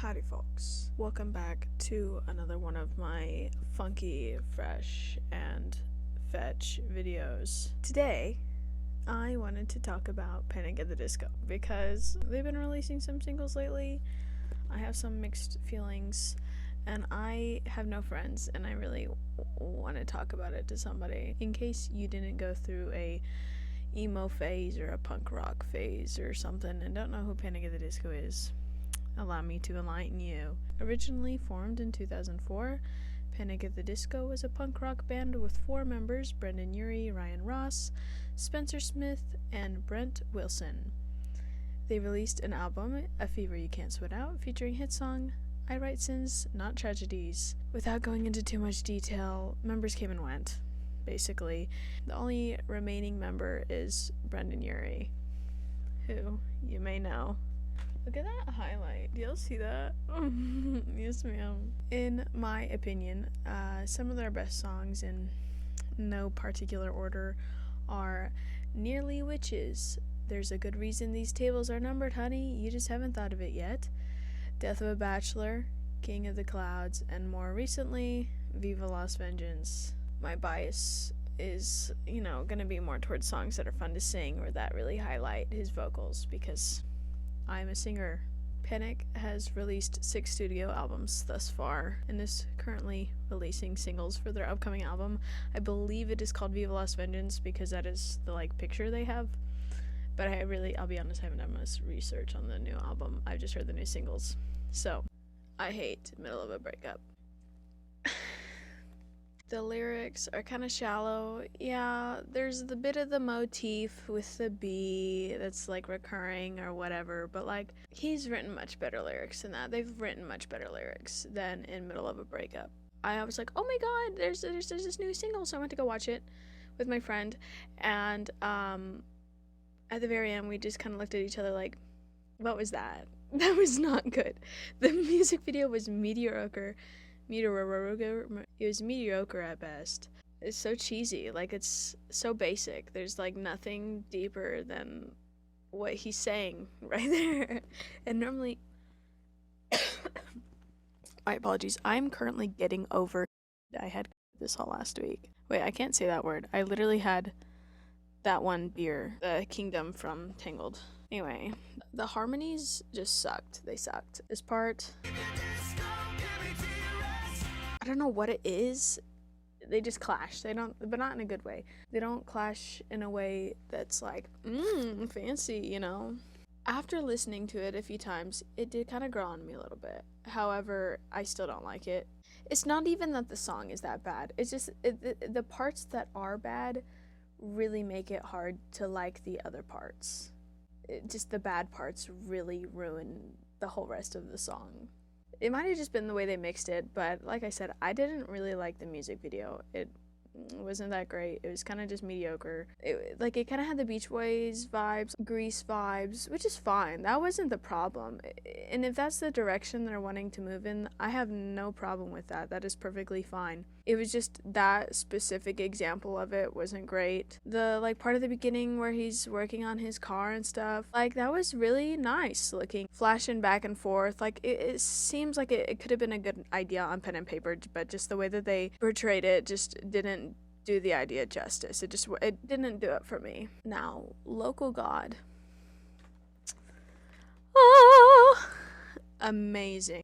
Howdy folks, welcome back to another one of my funky, fresh, and fetch videos. Today, I wanted to talk about Panic at the Disco because they've been releasing some singles lately. I have some mixed feelings and I have no friends and I really want to talk about it to somebody in case you didn't go through a emo phase or a punk rock phase or something and don't know who Panic at the Disco is. Allow me to enlighten you. Originally formed in 2004, Panic at the Disco was a punk rock band with 4 members: Brendan Urie, Ryan Ross, Spencer Smith, and Brent Wilson. They released an album, A Fever You Can't Sweat Out, featuring hit song I Write Sins, Not Tragedies. Without going into too much detail, members came and went. Basically, the only remaining member is Brendan Urie, who you may know. Look at that highlight. Do y'all see that? Yes, ma'am. In my opinion, some of their best songs, in no particular order, are Nearly Witches, There's a Good Reason These Tables Are Numbered, Honey, You Just Haven't Thought of It Yet, Death of a Bachelor, King of the Clouds, and more recently, Viva Las Vengeance. My bias is, gonna be more towards songs that are fun to sing or that really highlight his vocals because I'm a singer. Panic has released 6 studio albums thus far and is currently releasing singles for their upcoming album. I believe it is called Viva Las Vengeance because that is the picture they have. But I'll be honest, I haven't done much research on the new album. I've just heard the new singles. So, I hate Middle of a Breakup. The lyrics are kind of shallow. Yeah, there's the bit of the motif with the bee that's recurring or whatever, but he's written much better lyrics than that. They've written much better lyrics than in Middle of a Breakup. I was like, oh my god, there's this new single, so I went to go watch it with my friend, and at the very end we just kind of looked at each other like, what was that? That was not good. The music video was mediocre. It was mediocre at best. It's so cheesy, it's so basic. There's nothing deeper than what he's saying right there. And normally, my apologies, I'm currently getting over. I had this all last week. Wait, I can't say that word. I literally had that one beer, the Kingdom from Tangled. Anyway, the harmonies just sucked. They sucked. This part, I don't know what it is. They just clash. They don't, but not in a good way. They don't clash in a way that's fancy, After listening to it a few times, it did kind of grow on me a little bit. However, I still don't like it. It's not even that the song is that bad. It's just the parts that are bad really make it hard to like the other parts. Just the bad parts really ruin the whole rest of the song. It might have just been the way they mixed it, but like I said, I didn't really like the music video. It wasn't that great. It was kind of just mediocre. It kind of had the Beach Boys vibes, Grease vibes, which is fine. That wasn't the problem. And if that's the direction they're wanting to move in, I have no problem with that. That is perfectly fine. It was just that specific example of it wasn't great. The part of the beginning where he's working on his car and stuff, that was really nice looking. Flashing back and forth, it seems like it could have been a good idea on pen and paper, but just the way that they portrayed it just didn't do the idea justice. It didn't do it for me. Now, Local God. Oh, amazing.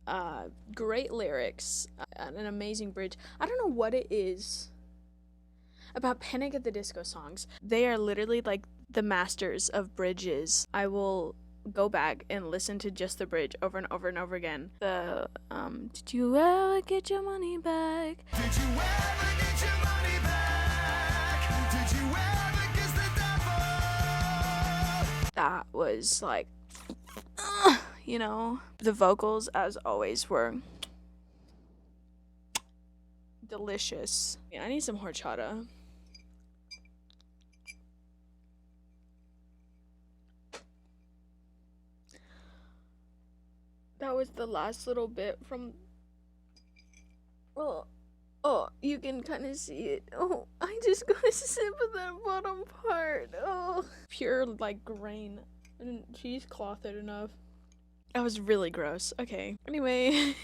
Great lyrics, an amazing bridge. I don't know what it is about Panic at the Disco songs. They are literally the masters of bridges. I will go back and listen to just the bridge over and over and over again. The did you ever get your money back? Did you ever get your money back? Did you ever kiss the devil? That was the vocals, as always, were delicious. Yeah, I need some horchata. That was the last little bit from... Oh, you can kind of see it. Oh, I just got a sip of that bottom part. Oh, pure grain. I didn't cheesecloth it enough. That was really gross. Okay. Anyway.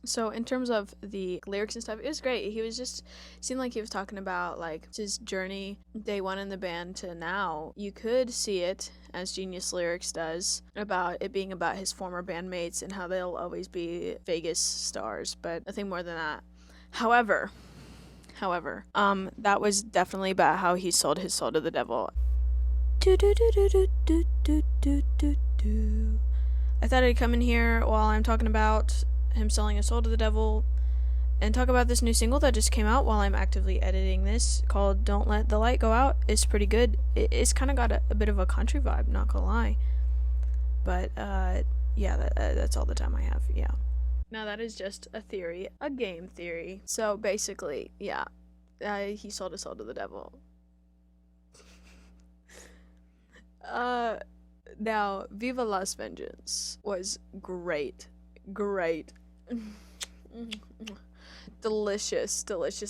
So in terms of the lyrics and stuff, it was great. He was just seemed like he was talking about like his journey day one in the band to now. You could see it as Genius Lyrics does about it being about his former bandmates and how they'll always be Vegas stars, but nothing more than that. However, that was definitely about how he sold his soul to the devil. I thought I'd come in here while I'm talking about him selling his soul to the devil and talk about this new single that just came out while I'm actively editing this called Don't Let the Light Go Out. It's pretty good. It's kind of got a bit of a country vibe, not gonna lie. But yeah, that's all the time I have. Yeah. Now that is just a theory, a game theory. So basically, yeah, he sold his soul to the devil. Now Viva Las Vengeance was great. Delicious.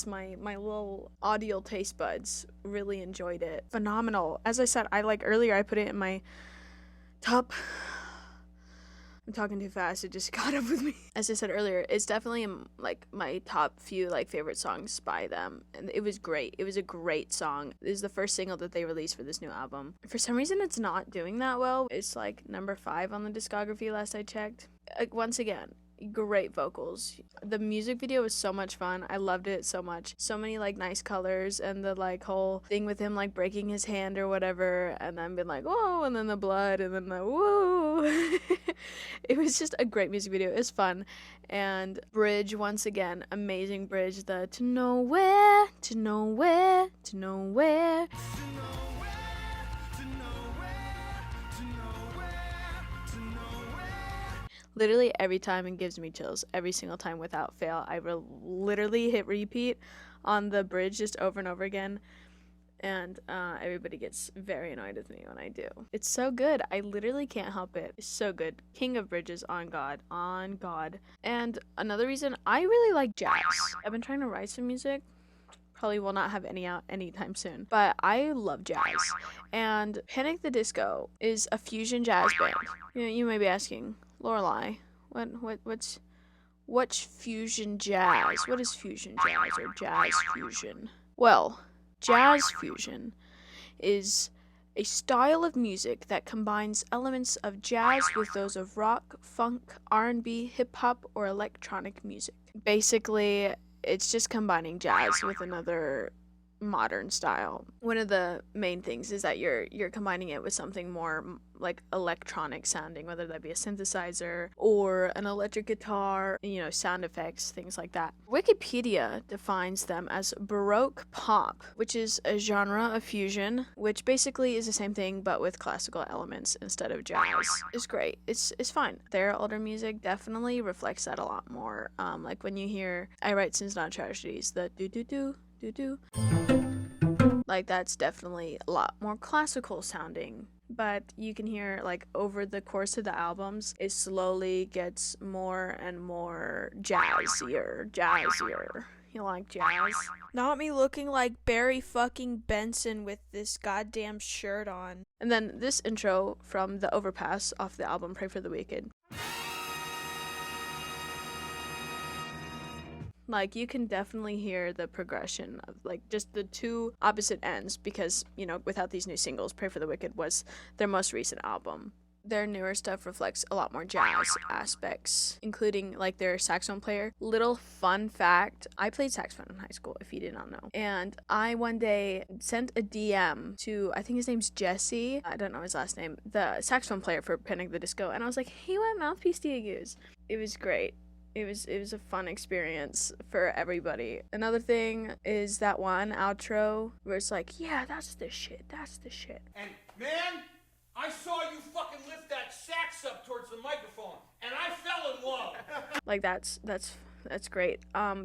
My little audio taste buds really enjoyed it. Phenomenal. As I said, I earlier I put it in my top. I'm talking too fast. It just caught up with me. As I said earlier, it's definitely my top few favorite songs by them, and it was great. It was a great song. This is the first single that they released for this new album. For some reason, it's not doing that well. It's number 5 on the discography last I checked. Once again, great vocals. The music video was so much fun. I loved it so much. So many nice colors, and the whole thing with him breaking his hand or whatever, and then being whoa, and then the blood, and then the whoa. It was just a great music video. It was fun. And bridge, once again, amazing bridge. The to nowhere, to nowhere, to nowhere. Literally every time it gives me chills. Every single time without fail. I will literally hit repeat on the bridge just over and over again. And everybody gets very annoyed with me when I do. It's so good. I literally can't help it. It's so good. King of bridges, on God. And another reason, I really like jazz. I've been trying to write some music. Probably will not have any out anytime soon. But I love jazz. And Panic! The Disco is a fusion jazz band. You may be asking, Lorelai, what's fusion jazz? What is fusion jazz or jazz fusion? Well, jazz fusion is a style of music that combines elements of jazz with those of rock, funk, R&B, hip-hop, or electronic music. Basically, it's just combining jazz with another modern style. One of the main things is that you're combining it with something more electronic sounding, whether that be a synthesizer or an electric guitar, sound effects, things like that. Wikipedia defines them as Baroque pop, which is a genre of fusion, which basically is the same thing but with classical elements instead of jazz. It's great. It's fine. Their older music definitely reflects that a lot more. When you hear I Write Sins Not Tragedies, the do-do-do, do-do. That's definitely a lot more classical sounding. But you can hear, over the course of the albums, it slowly gets more and more jazzier. You like jazz? Not me looking like Barry fucking Benson with this goddamn shirt on. And then this intro from The Overpass off the album Pray for the Wicked. You can definitely hear the progression of, just the two opposite ends because, without these new singles, Pray for the Wicked was their most recent album. Their newer stuff reflects a lot more jazz aspects, including, their saxophone player. Little fun fact, I played saxophone in high school, if you did not know. And I one day sent a DM to, I think his name's Jesse, I don't know his last name, the saxophone player for Panic! The Disco, and I was like, hey, what mouthpiece do you use? It was great. It was a fun experience for everybody. Another thing is that one outro where it's yeah, that's the shit. And man, I saw you fucking lift that sax up towards the microphone, and I fell in love. That's great.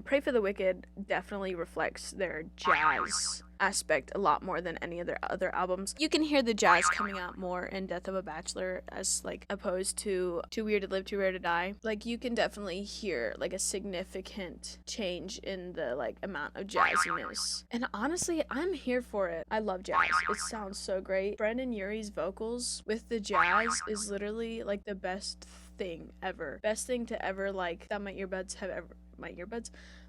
Pray for the Wicked definitely reflects their jazz aspect a lot more than any of their other albums. You can hear the jazz coming out more in Death of a Bachelor as opposed to Too Weird to Live, Too Rare to Die. You can definitely hear a significant change in the amount of jazziness. And honestly, I'm here for it. I love jazz. It sounds so great. Brendan Urie's vocals with the jazz is literally the best thing ever. Best thing to ever, like, that my earbuds have ever,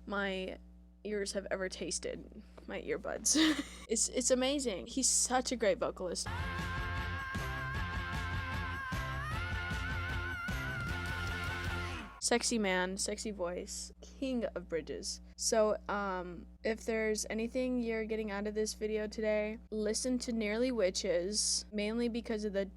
my ears have ever tasted. My earbuds. It's amazing. He's such a great vocalist. Sexy man, sexy voice, king of bridges. So, if there's anything you're getting out of this video today, listen to Nearly Witches, mainly because of the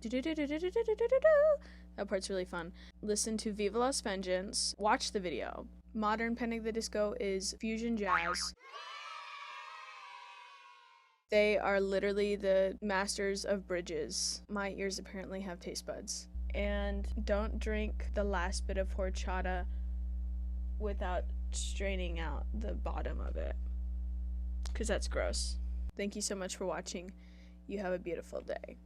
that part's really fun. Listen to Viva Las Vengeance, watch the video. Modern Panic! At the Disco is fusion jazz. They are literally the masters of bridges. My ears apparently have taste buds. And don't drink the last bit of horchata without straining out the bottom of it, because that's gross. Thank you so much for watching. You have a beautiful day.